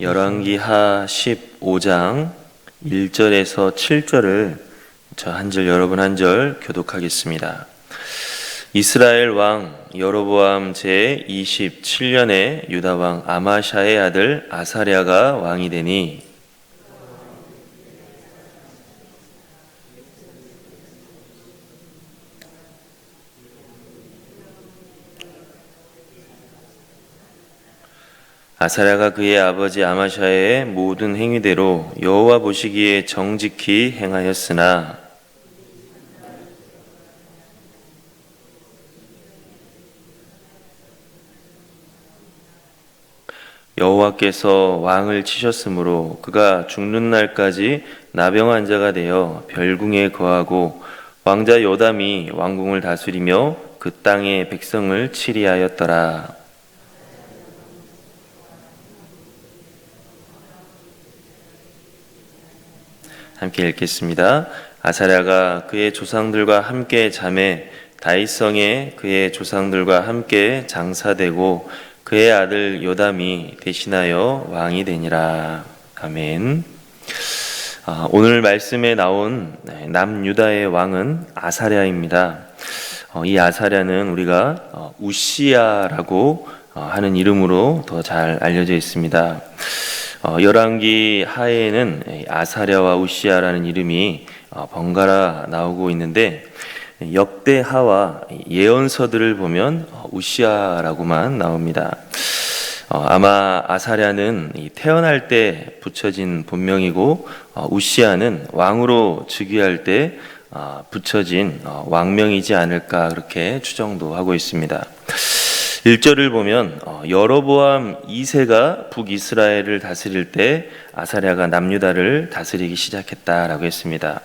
열왕기하 15장 1절에서 7절을 저 한 절 여러분 한 절 교독하겠습니다. 이스라엘 왕 여로보암 제27년에 유다 왕 아마샤의 아들 아사랴가 왕이 되니 아사랴가 그의 아버지 아마샤의 모든 행위대로 여호와 보시기에 정직히 행하였으나 여호와께서 왕을 치셨으므로 그가 죽는 날까지 나병 자가 되어 별궁에 거하고 왕자 요담이 왕궁을 다스리며 그 땅의 백성을 치리하였더라. 함께 읽겠습니다. 아사랴가 그의 조상들과 함께 잠에 다윗성에 그의 조상들과 함께 장사되고 그의 아들 요담이 대신하여 왕이 되니라. 아멘. 오늘 말씀에 나온 남유다의 왕은 아사랴입니다. 이 아사랴는 우리가 우시야라고 하는 이름으로 더 잘 알려져 있습니다. 열왕기 하에는 아사랴와 우시야라는 이름이 번갈아 나오고 있는데 역대하와 예언서들을 보면 우시야라고만 나옵니다. 아마 아사랴는 태어날 때 붙여진 본명이고 우시야는 왕으로 즉위할 때 붙여진 왕명이지 않을까 그렇게 추정도 하고 있습니다. 1절을 보면 여로보암 2세가 북이스라엘을 다스릴 때 아사랴가 남유다를 다스리기 시작했다라고 했습니다.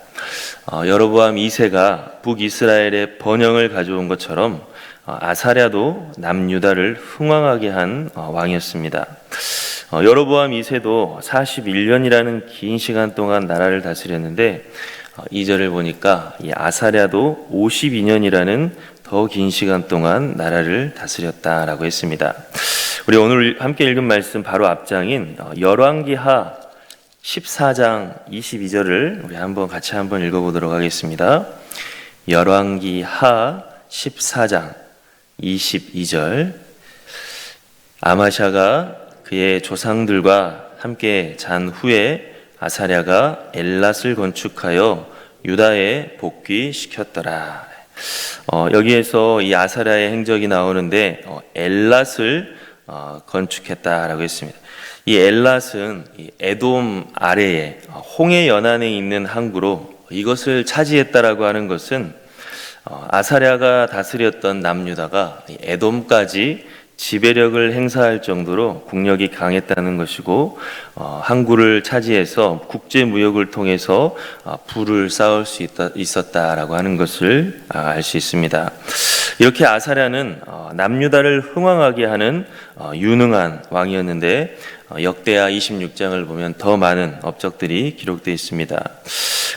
여로보암 2세가 북이스라엘의 번영을 가져온 것처럼 아사랴도 남유다를 흥왕하게 한 왕이었습니다. 여로보암 2세도 41년이라는 긴 시간 동안 나라를 다스렸는데 2절을 보니까 이 아사랴도 52년이라는 더 긴 시간 동안 나라를 다스렸다라고 했습니다. 우리 오늘 함께 읽은 말씀 바로 앞장인 열왕기하 14장 22절을 우리 같이 한번 읽어보도록 하겠습니다. 열왕기하 14장 22절 아마샤가 그의 조상들과 함께 잔 후에 아사랴가 엘랏을 건축하여 유다에 복귀시켰더라. 여기에서 이 아사랴의 행적이 나오는데 엘랏을 건축했다라고 했습니다. 이 엘랏은 이 에돔 아래에 홍해 연안에 있는 항구로 이것을 차지했다라고 하는 것은 아사랴가 다스렸던 남유다가 에돔까지 지배력을 행사할 정도로 국력이 강했다는 것이고 항구를 차지해서 국제 무역을 통해서 부를 쌓을 수 있었다라고 하는 것을 알 수 있습니다. 이렇게 아사랴는 남유다를 흥왕하게 하는 유능한 왕이었는데 역대하 26장을 보면 더 많은 업적들이 기록되어 있습니다.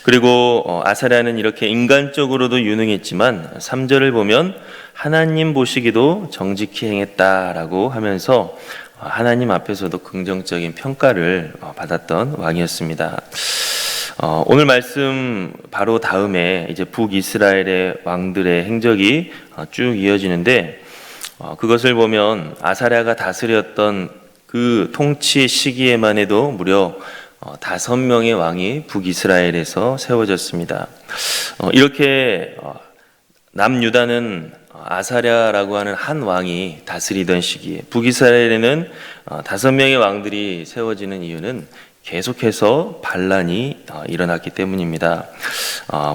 그리고 아사랴는 이렇게 인간적으로도 유능했지만 3절을 보면 하나님 보시기도 정직히 행했다라고 하면서 하나님 앞에서도 긍정적인 평가를 받았던 왕이었습니다. 오늘 말씀 바로 다음에 이제 북이스라엘의 왕들의 행적이 쭉 이어지는데 그것을 보면 아사랴가 다스렸던 그 통치 시기에만 해도 무려 5명의 왕이 북이스라엘에서 세워졌습니다. 이렇게 남유다는 아사랴라고 하는 한 왕이 다스리던 시기에 북이스라엘에는 5명의 왕들이 세워지는 이유는 계속해서 반란이 일어났기 때문입니다.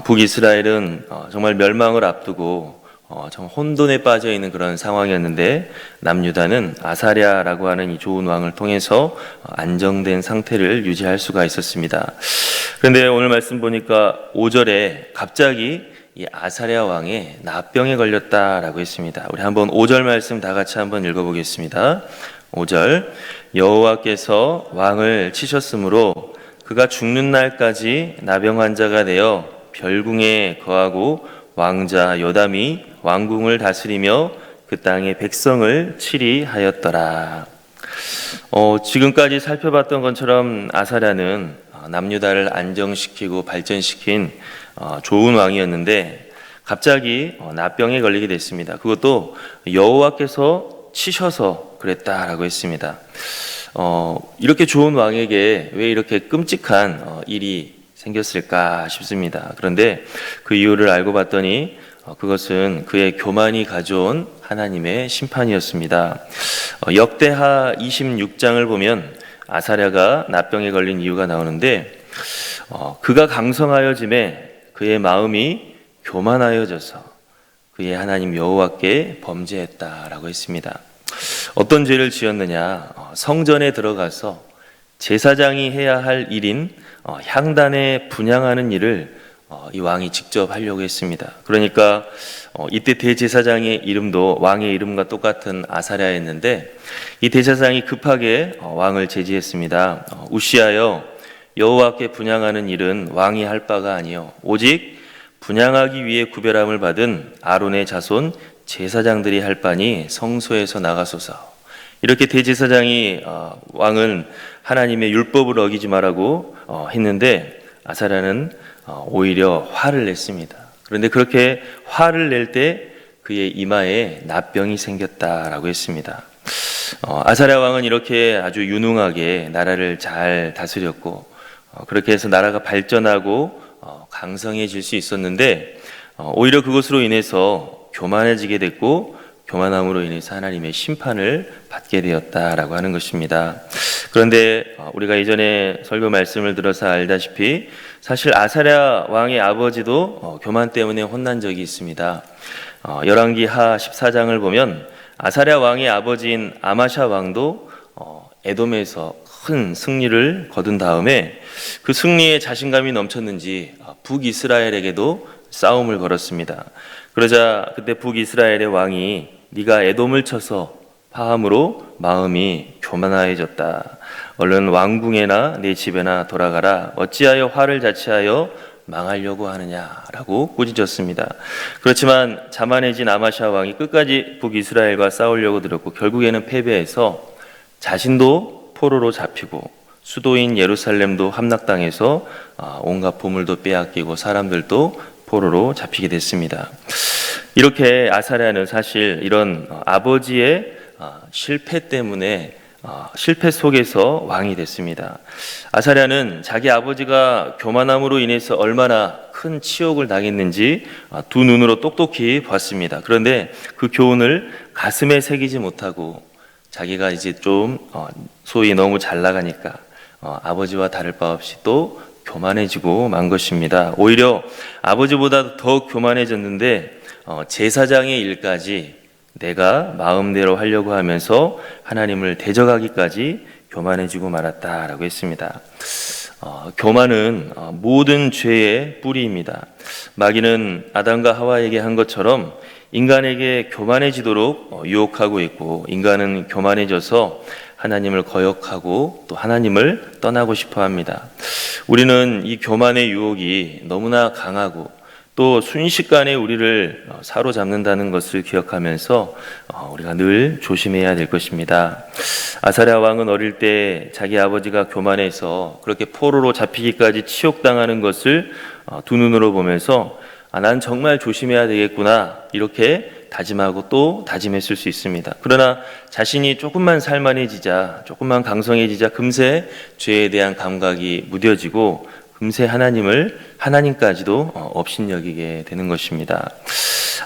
북이스라엘은 정말 멸망을 앞두고 정말 혼돈에 빠져 있는 그런 상황이었는데 남유다는 아사랴라고 하는 이 좋은 왕을 통해서 안정된 상태를 유지할 수가 있었습니다. 그런데 오늘 말씀 보니까 5절에 갑자기 이 아사랴 왕의 나병에 걸렸다라고 했습니다. 우리 한번 5절 말씀 다 같이 한번 읽어보겠습니다. 5절 여호와께서 왕을 치셨으므로 그가 죽는 날까지 나병 환자가 되어 별궁에 거하고 왕자 요담이 왕궁을 다스리며 그 땅의 백성을 치리하였더라. 지금까지 살펴봤던 것처럼 아사랴는 남유다를 안정시키고 발전시킨 좋은 왕이었는데 갑자기 나병에 걸리게 됐습니다. 그것도 여호와께서 치셔서 그랬다라고 했습니다. 이렇게 좋은 왕에게 왜 이렇게 끔찍한 일이 생겼을까 싶습니다. 그런데 그 이유를 알고 봤더니 그것은 그의 교만이 가져온 하나님의 심판이었습니다. 역대하 26장을 보면 아사랴가 나병에 걸린 이유가 나오는데 그가 강성하여짐에 그의 마음이 교만하여져서 그의 하나님 여호와께 범죄했다라고 했습니다. 어떤 죄를 지었느냐? 성전에 들어가서 제사장이 해야 할 일인 향단에 분향하는 일을 이 왕이 직접 하려고 했습니다. 그러니까 이때 대제사장의 이름도 왕의 이름과 똑같은 아사랴였는데 이 대제사장이 급하게 왕을 제지했습니다. 우시하여 여호와께 분향하는 일은 왕이 할 바가 아니요 오직 분향하기 위해 구별함을 받은 아론의 자손 제사장들이 할 바니 성소에서 나가소서. 이렇게 대제사장이 왕은 하나님의 율법을 어기지 말라고 했는데 아사랴는 오히려 화를 냈습니다. 그런데 그렇게 화를 낼 때 그의 이마에 나병이 생겼다라고 했습니다. 아사랴 왕은 이렇게 아주 유능하게 나라를 잘 다스렸고 그렇게 해서 나라가 발전하고 강성해질 수 있었는데 오히려 그것으로 인해서 교만해지게 됐고 교만함으로 인해서 하나님의 심판을 받게 되었다라고 하는 것입니다. 그런데 우리가 이전에 설교 말씀을 들어서 알다시피 사실 아사랴 왕의 아버지도 교만 때문에 혼난 적이 있습니다. 열왕기하 14장을 보면 아사랴 왕의 아버지인 아마샤 왕도 에돔에서 큰 승리를 거둔 다음에 그 승리에 자신감이 넘쳤는지 북이스라엘에게도 싸움을 걸었습니다. 그러자 그때 북이스라엘의 왕이 네가 에돔을 쳐서 파함으로 마음이 교만하여졌다. 얼른 왕궁에나 네 집에나 돌아가라. 어찌하여 화를 자취하여 망하려고 하느냐라고 꾸짖었습니다. 그렇지만 자만해진 아마샤 왕이 끝까지 북이스라엘과 싸우려고 들었고 결국에는 패배해서 자신도 포로로 잡히고 수도인 예루살렘도 함락당해서 온갖 보물도 빼앗기고 사람들도 포로로 잡히게 됐습니다. 이렇게 아사랴는 사실 이런 아버지의 실패 때문에 실패 속에서 왕이 됐습니다. 아사랴는 자기 아버지가 교만함으로 인해서 얼마나 큰 치욕을 당했는지 두 눈으로 똑똑히 봤습니다. 그런데 그 교훈을 가슴에 새기지 못하고 자기가 이제 좀 소위 너무 잘 나가니까 아버지와 다를 바 없이 또 교만해지고 만 것입니다. 오히려 아버지보다 더 교만해졌는데 제사장의 일까지 내가 마음대로 하려고 하면서 하나님을 대적하기까지 교만해지고 말았다라고 했습니다. 교만은 모든 죄의 뿌리입니다. 마귀는 아담과 하와에게 한 것처럼 인간에게 교만해지도록 유혹하고 있고 인간은 교만해져서 하나님을 거역하고 또 하나님을 떠나고 싶어 합니다. 우리는 이 교만의 유혹이 너무나 강하고 또 순식간에 우리를 사로잡는다는 것을 기억하면서 우리가 늘 조심해야 될 것입니다. 아사랴 왕은 어릴 때 자기 아버지가 교만해서 그렇게 포로로 잡히기까지 치욕당하는 것을 두 눈으로 보면서 난 정말 조심해야 되겠구나 이렇게 다짐하고 또 다짐했을 수 있습니다. 그러나 자신이 조금만 살만해지자 조금만 강성해지자 금세 죄에 대한 감각이 무뎌지고 금세 하나님까지도 업신여기게 되는 것입니다.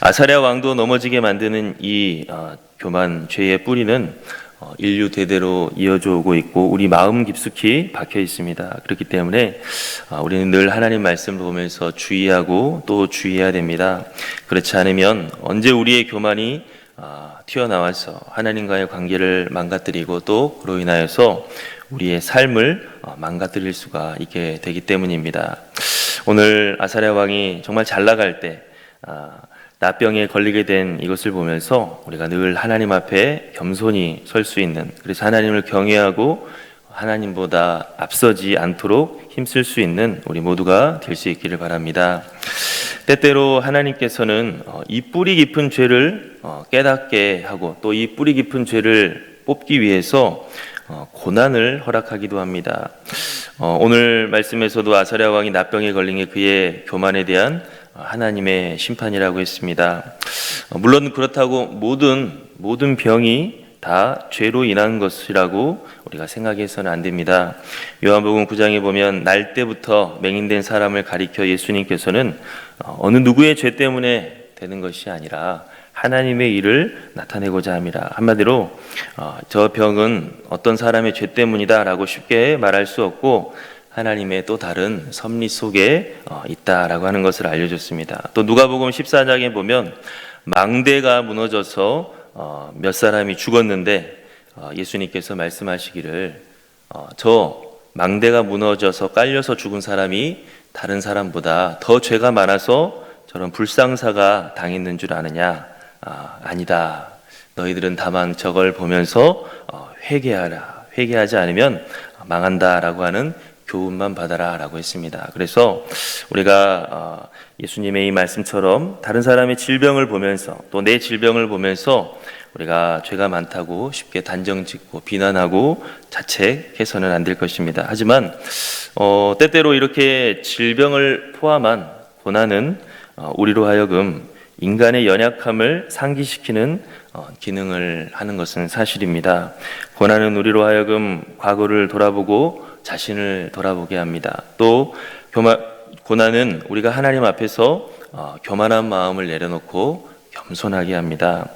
아사랴 왕도 넘어지게 만드는 이 교만 죄의 뿌리는 인류 대대로 이어져 오고 있고 우리 마음 깊숙이 박혀 있습니다. 그렇기 때문에 우리는 늘 하나님 말씀을 보면서 주의하고 또 주의해야 됩니다. 그렇지 않으면 언제 우리의 교만이 튀어나와서 하나님과의 관계를 망가뜨리고 또 그로 인하여서 우리의 삶을 망가뜨릴 수가 있게 되기 때문입니다. 오늘 아사랴 왕이 정말 잘 나갈 때 나병에 걸리게 된 이것을 보면서 우리가 늘 하나님 앞에 겸손히 설 수 있는, 그래서 하나님을 경외하고 하나님보다 앞서지 않도록 힘쓸 수 있는 우리 모두가 될 수 있기를 바랍니다. 때때로 하나님께서는 이 뿌리 깊은 죄를 깨닫게 하고 또 이 뿌리 깊은 죄를 뽑기 위해서 고난을 허락하기도 합니다. 오늘 말씀에서도 아사랴 왕이 납병에 걸린 게 그의 교만에 대한 하나님의 심판이라고 했습니다. 물론 그렇다고 모든 병이 다 죄로 인한 것이라고 우리가 생각해서는 안 됩니다. 요한복음 9장에 보면 날 때부터 맹인된 사람을 가리켜 예수님께서는 어느 누구의 죄 때문에 되는 것이 아니라 하나님의 일을 나타내고자 합니다. 한마디로 저 병은 어떤 사람의 죄 때문이다 라고 쉽게 말할 수 없고 하나님의 또 다른 섭리 속에 있다라고 하는 것을 알려줬습니다. 또 누가복음 14장에 보면 망대가 무너져서 몇 사람이 죽었는데 예수님께서 말씀하시기를 저 망대가 무너져서 깔려서 죽은 사람이 다른 사람보다 더 죄가 많아서 저런 불상사가 당했는 줄 아느냐? 아니다. 너희들은 다만 저걸 보면서 회개하라. 회개하지 않으면 망한다라고 하는 교훈만 받아라 라고 했습니다. 그래서 우리가 예수님의 이 말씀처럼 다른 사람의 질병을 보면서 또 내 질병을 보면서 우리가 죄가 많다고 쉽게 단정짓고 비난하고 자책해서는 안 될 것입니다. 하지만 때때로 이렇게 질병을 포함한 고난은 우리로 하여금 인간의 연약함을 상기시키는 기능을 하는 것은 사실입니다. 고난은 우리로 하여금 과거를 돌아보고 자신을 돌아보게 합니다. 또 고난은 우리가 하나님 앞에서 교만한 마음을 내려놓고 겸손하게 합니다.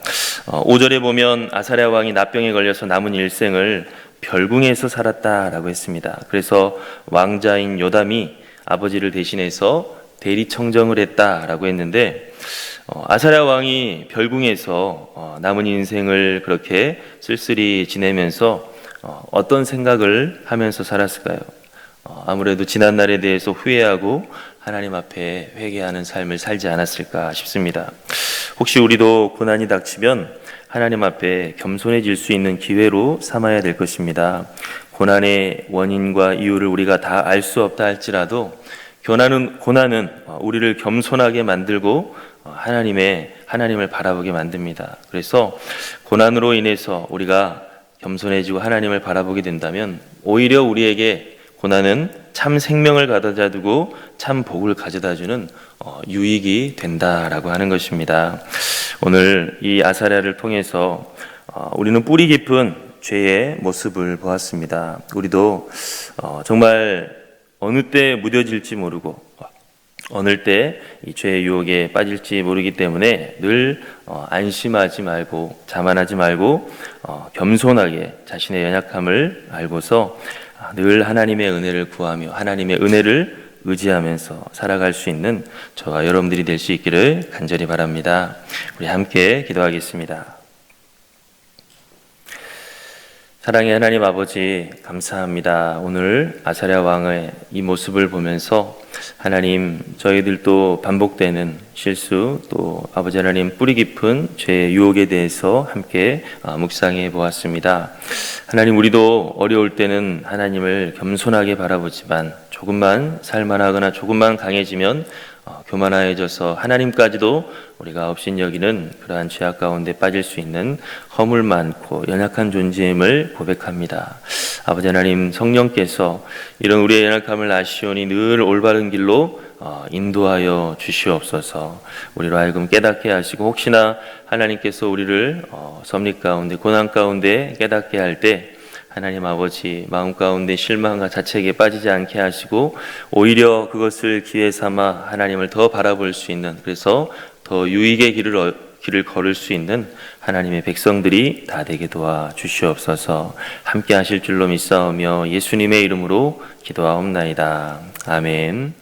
5절에 보면 아사랴 왕이 납병에 걸려서 남은 일생을 별궁에서 살았다라고 했습니다. 그래서 왕자인 요담이 아버지를 대신해서 대리청정을 했다라고 했는데 아사랴 왕이 별궁에서 남은 인생을 그렇게 쓸쓸히 지내면서 어떤 생각을 하면서 살았을까요? 아무래도 지난날에 대해서 후회하고 하나님 앞에 회개하는 삶을 살지 않았을까 싶습니다. 혹시 우리도 고난이 닥치면 하나님 앞에 겸손해질 수 있는 기회로 삼아야 될 것입니다. 고난의 원인과 이유를 우리가 다 알 수 없다 할지라도 고난은 우리를 겸손하게 만들고 하나님을 바라보게 만듭니다. 그래서 고난으로 인해서 우리가 겸손해지고 하나님을 바라보게 된다면 오히려 우리에게 고난은 참 생명을 가져다 두고 참 복을 가져다 주는 유익이 된다라고 하는 것입니다. 오늘 이 아사랴를 통해서 우리는 뿌리 깊은 죄의 모습을 보았습니다. 우리도 정말 어느 때 무뎌질지 모르고 어느 때 이 죄의 유혹에 빠질지 모르기 때문에 늘 안심하지 말고 자만하지 말고 겸손하게 자신의 연약함을 알고서 늘 하나님의 은혜를 구하며 하나님의 은혜를 의지하면서 살아갈 수 있는 저와 여러분들이 될 수 있기를 간절히 바랍니다. 우리 함께 기도하겠습니다. 사랑의 하나님 아버지 감사합니다. 오늘 아사랴 왕의 이 모습을 보면서 하나님 저희들도 반복되는 실수 또 아버지 하나님 뿌리 깊은 죄의 유혹에 대해서 함께 묵상해 보았습니다. 하나님 우리도 어려울 때는 하나님을 겸손하게 바라보지만 조금만 살만하거나 조금만 강해지면 교만하여져서 하나님까지도 우리가 업신여기는 그러한 죄악 가운데 빠질 수 있는 허물 많고 연약한 존재임을 고백합니다. 아버지 하나님 성령께서 이런 우리의 연약함을 아시오니 늘 올바른 길로 인도하여 주시옵소서. 우리로 하여금 깨닫게 하시고 혹시나 하나님께서 우리를 섭리 가운데 고난 가운데 깨닫게 할 때 하나님 아버지 마음 가운데 실망과 자책에 빠지지 않게 하시고 오히려 그것을 기회 삼아 하나님을 더 바라볼 수 있는 그래서 더 유익의 길을 걸을 수 있는 하나님의 백성들이 다 되게 도와 주시옵소서. 함께 하실 줄로 믿사오며 예수님의 이름으로 기도하옵나이다. 아멘.